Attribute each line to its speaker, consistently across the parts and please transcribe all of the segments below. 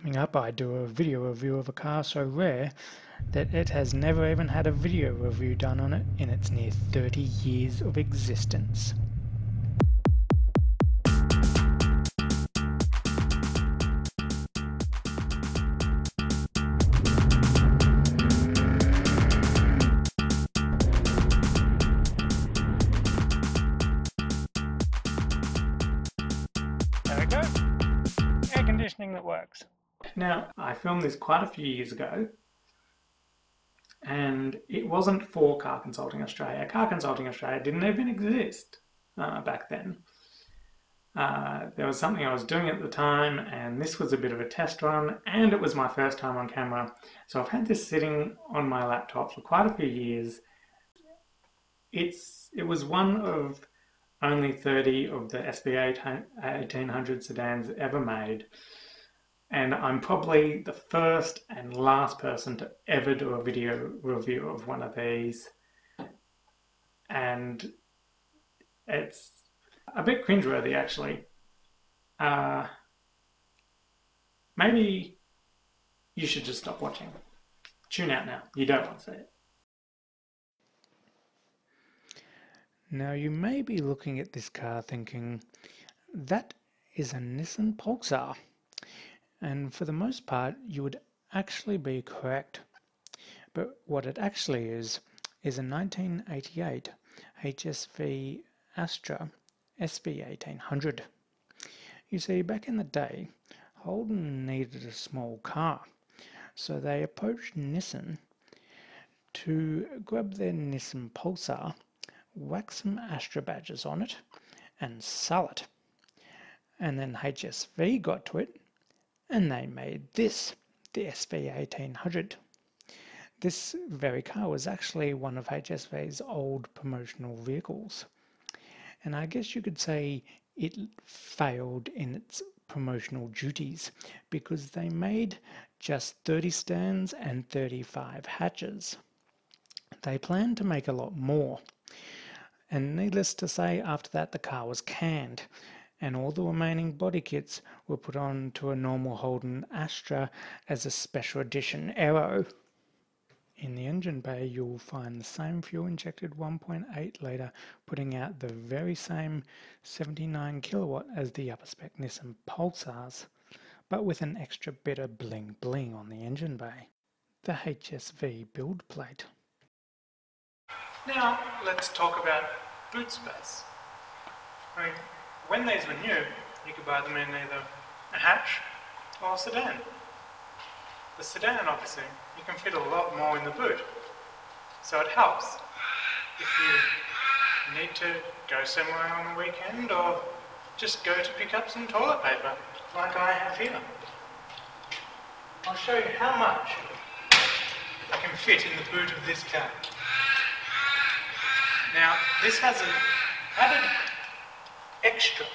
Speaker 1: Coming up, I do a video review of a car so rare that it has never even had a video review done on it in its near 30 years of existence. There we go. Air conditioning that works. Now, I filmed this quite a few years ago, and it wasn't for Car Consulting Australia. Car Consulting Australia didn't even exist back then. There was something I was doing at the time, and this was a bit of a test run, and it was my first time on camera. So I've had this sitting on my laptop for quite a few years. It was one of only 30 of the SV1800 sedans ever made. And I'm probably the first and last person to ever do a video review of one of these. And it's a bit cringeworthy, actually. Maybe you should just stop watching. Tune out now. You don't want to see it. Now you may be looking at this car thinking, that is a Nissan Pulsar. And for the most part, you would actually be correct. But what it actually is a 1988 HSV Astra SV1800. You see, back in the day, Holden needed a small car, so they approached Nissan to grab their Nissan Pulsar, whack some Astra badges on it, and sell it. And then HSV got to it, and they made this, the SV1800. This very car was actually one of HSV's old promotional vehicles. And I guess you could say it failed in its promotional duties because they made just 30 stands and 35 hatches. They planned to make a lot more. And needless to say, after that the car was canned, and all the remaining body kits were put on to a normal Holden Astra as a special edition Aero. In the engine bay you'll find the same fuel-injected 1.8 litre putting out the very same 79 kilowatt as the upper spec Nissan Pulsars, but with an extra bit of bling bling on the engine bay, the HSV build plate. Now let's talk about boot space. I mean, when these were new, you could buy them in either a hatch or a sedan. The sedan, obviously, you can fit a lot more in the boot, so it helps if you need to go somewhere on the weekend or just go to pick up some toilet paper, like I have here. I'll show you how much I can fit in the boot of this car. Now, this has an added extra.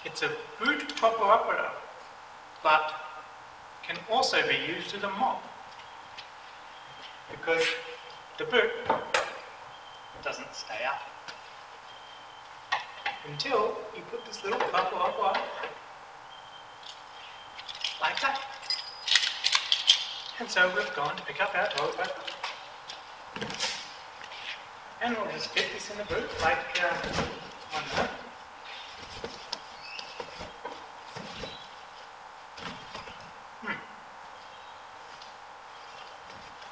Speaker 1: It's a boot proper operator, but can also be used as a mop because the boot doesn't stay up until you put this little proper operator like that. And so we've gone to pick up our toilet paper. And we'll just fit this in the boot like on that.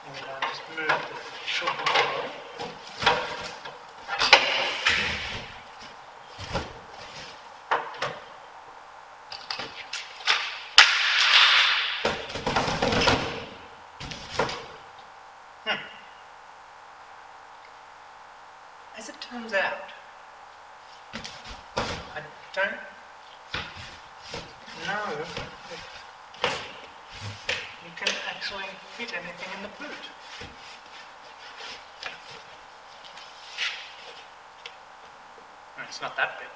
Speaker 1: And I'll just move the short one. As it turns out, I don't know if you can actually fit anything in the boot. No, it's not that big.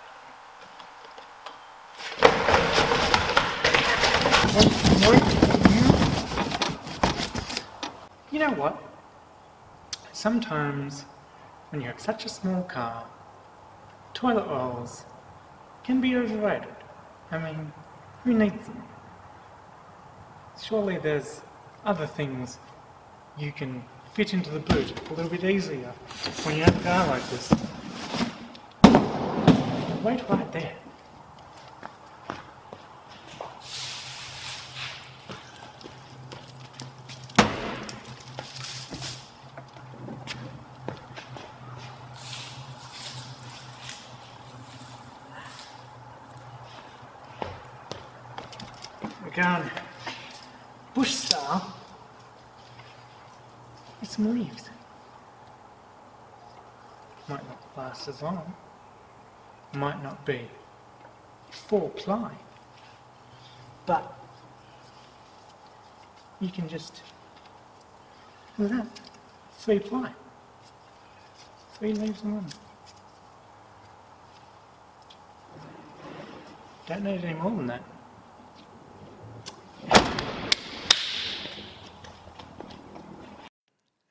Speaker 1: You know what? Sometimes when you have such a small car, toilet rolls can be overrated. I mean, who needs them? Surely there's other things you can fit into the boot a little bit easier when you have a car like this. Wait right there. We're going bush style with some leaves. Might not last as long, might not be 4-ply, but you can just, look at that, 3-ply, 3 leaves in one. Don't need any more than that.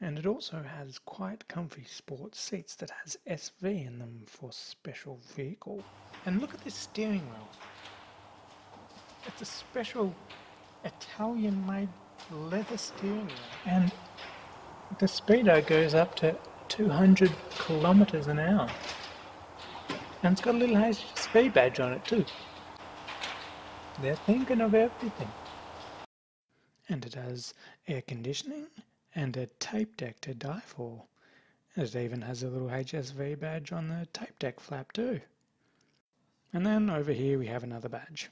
Speaker 1: And it also has quite comfy sports seats that has SV in them for special vehicle. And look at this steering wheel. It's a special Italian made leather steering wheel. And the speedo goes up to 200 kilometers an hour. And it's got a little HSV badge on it too. They're thinking of everything. And it has air conditioning and a tape deck to die for. And it even has a little HSV badge on the tape deck flap too. And then over here we have another badge,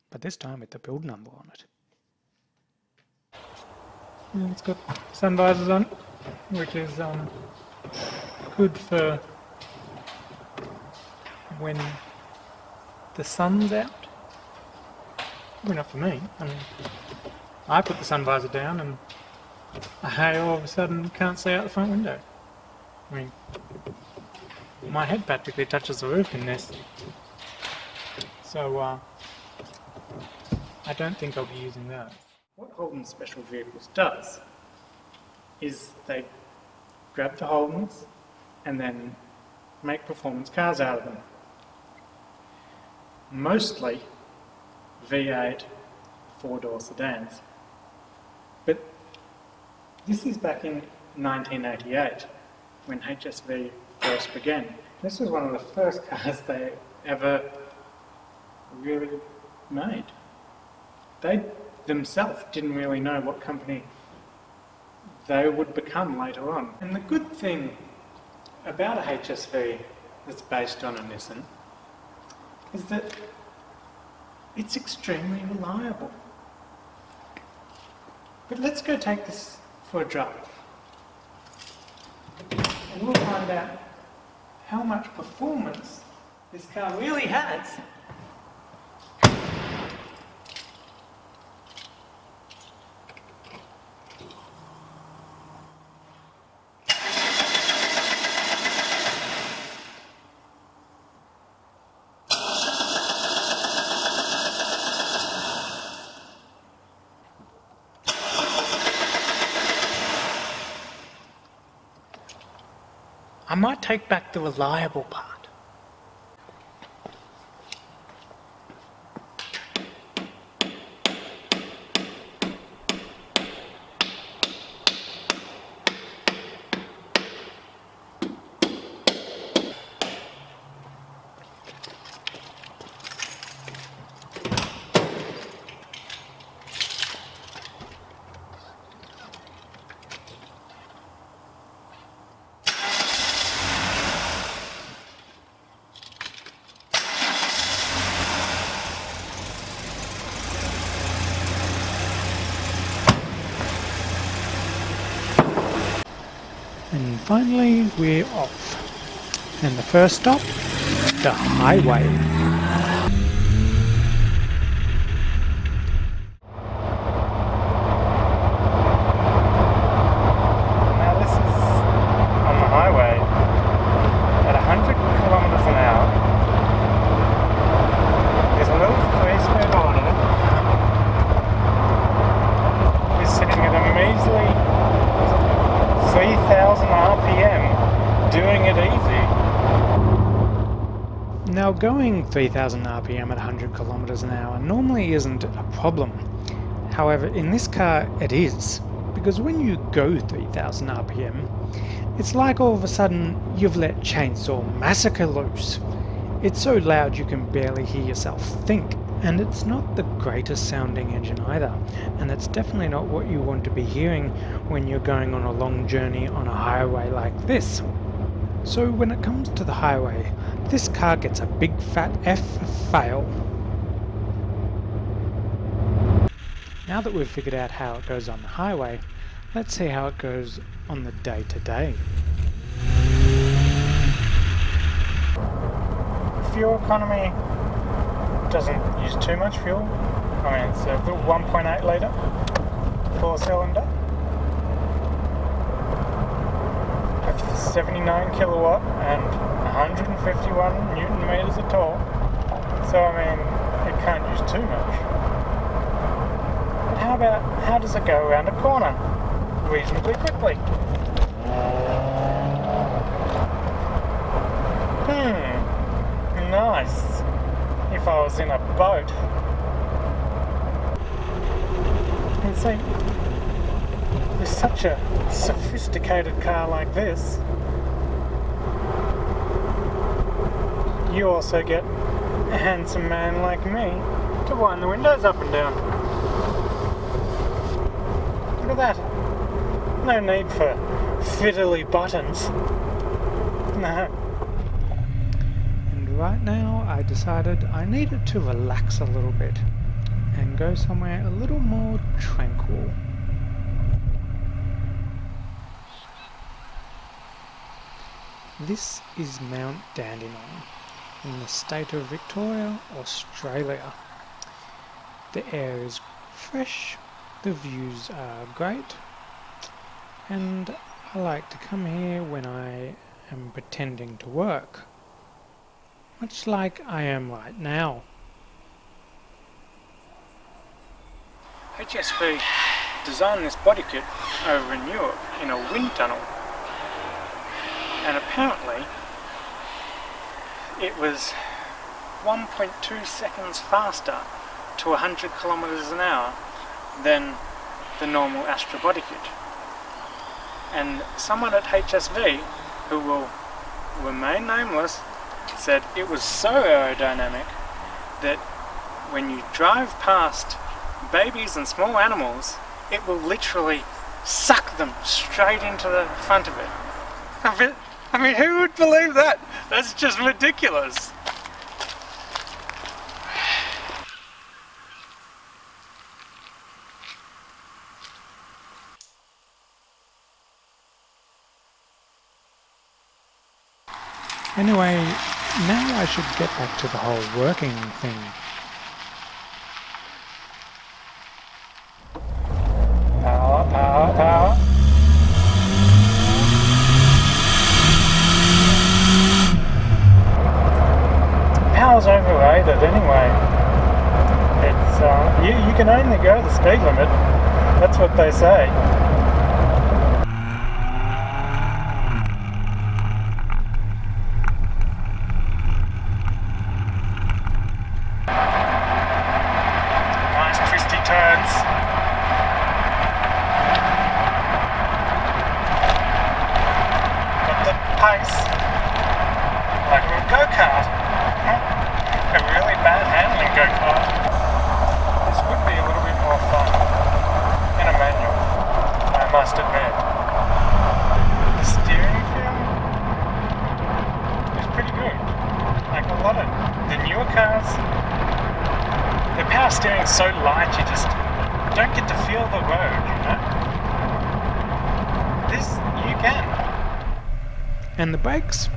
Speaker 1: but this time with the build number on it. And it's got sun visors on it, which is good for when the sun's out. Well, not for me. I mean, I put the sun visor down and hey, all of a sudden can't see out the front window. I mean, my head practically touches the roof in this. So, I don't think I'll be using those. What Holden Special Vehicles does is they grab the Holdens and then make performance cars out of them. Mostly V8 4-door sedans. But this is back in 1988 when HSV first began. This was one of the first cars they ever really made. They themselves didn't really know what company they would become later on. And the good thing about a HSV that's based on a Nissan is that it's extremely reliable. But let's go take this for a drive. And we'll find out how much performance this car really has. I might take back the reliable part. And finally we're off. And the first stop, the highway. Now this is on the highway at 100 kilometers an hour. There's a little 3-speed order. We're sitting at a measly 3,000 RPM, doing it easy. Now going 3,000 RPM at 100 kilometers an hour normally isn't a problem. However, in this car it is, because when you go 3000 RPM, it's like all of a sudden you've let Chainsaw Massacre loose. It's so loud you can barely hear yourself think, and it's not the greatest sounding engine either, and it's definitely not what you want to be hearing when you're going on a long journey on a highway like this. So when it comes to the highway, this car gets a big fat F for fail. Now that we've figured out how it goes on the highway, let's see how it goes on the day-to-day. Fuel economy doesn't use too much fuel. I mean, it's a 1.8 litre 4-cylinder with 79 kilowatt and 151 newton meters of torque. So I mean, it can't use too much. But how does it go around a corner reasonably quickly? Nice. If I was in a boat. And see, with such a sophisticated car like this, you also get a handsome man like me to wind the windows up and down. Look at that. No need for fiddly buttons. No. Right now I decided I needed to relax a little bit and go somewhere a little more tranquil. This is Mount Dandenong in the state of Victoria, Australia. The air is fresh, the views are great, and I like to come here when I am pretending to work. Much like I am right now. HSV designed this body kit over in Europe in a wind tunnel, and apparently it was 1.2 seconds faster to 100 kilometers an hour than the normal Astra body kit. And someone at HSV, who will remain nameless, said it was so aerodynamic that when you drive past babies and small animals, it will literally suck them straight into the front of it. I mean, who would believe that? That's just ridiculous. Anyway, now I should get back to the whole working thing. Power, power, power. Power's overrated anyway. It's you can only go the speed limit. That's what they say. Pace, like a go-kart, a really bad handling go-kart. This would be a little bit more fun in a manual, I must admit. The steering feel is pretty good. Like a lot of the newer cars, the power steering is so light you just don't get to feel the road, you know? This, you can. And the brakes?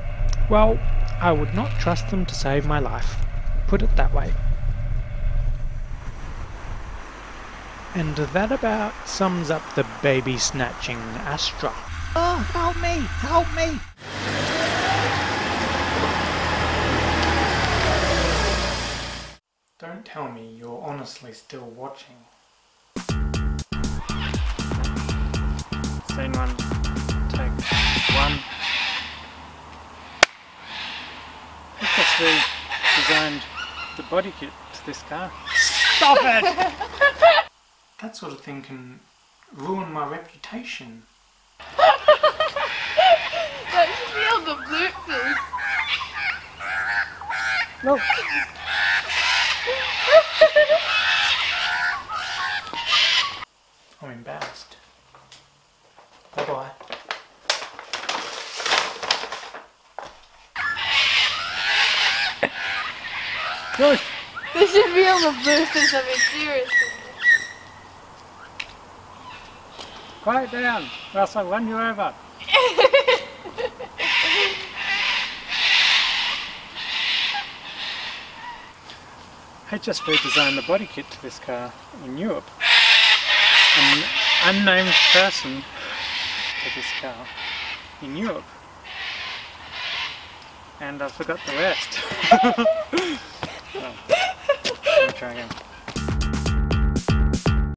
Speaker 1: Well, I would not trust them to save my life. Put it that way. And that about sums up the baby-snatching Astra. Oh, help me! Help me! Don't tell me you're honestly still watching. Scene 1, take 1. HSV designed the body kit to this car. Stop it! That sort of thing can ruin my reputation.
Speaker 2: That should be on the bloopers.
Speaker 1: Look. I'm embarrassed. Bye-bye. Good.
Speaker 2: This should be on the bloopers, I mean seriously.
Speaker 1: Quiet down, or else I'll run you over. HSV designed the body kit to this car in Europe. An unnamed person to this car in Europe. And I forgot the rest. Oh, let me try again.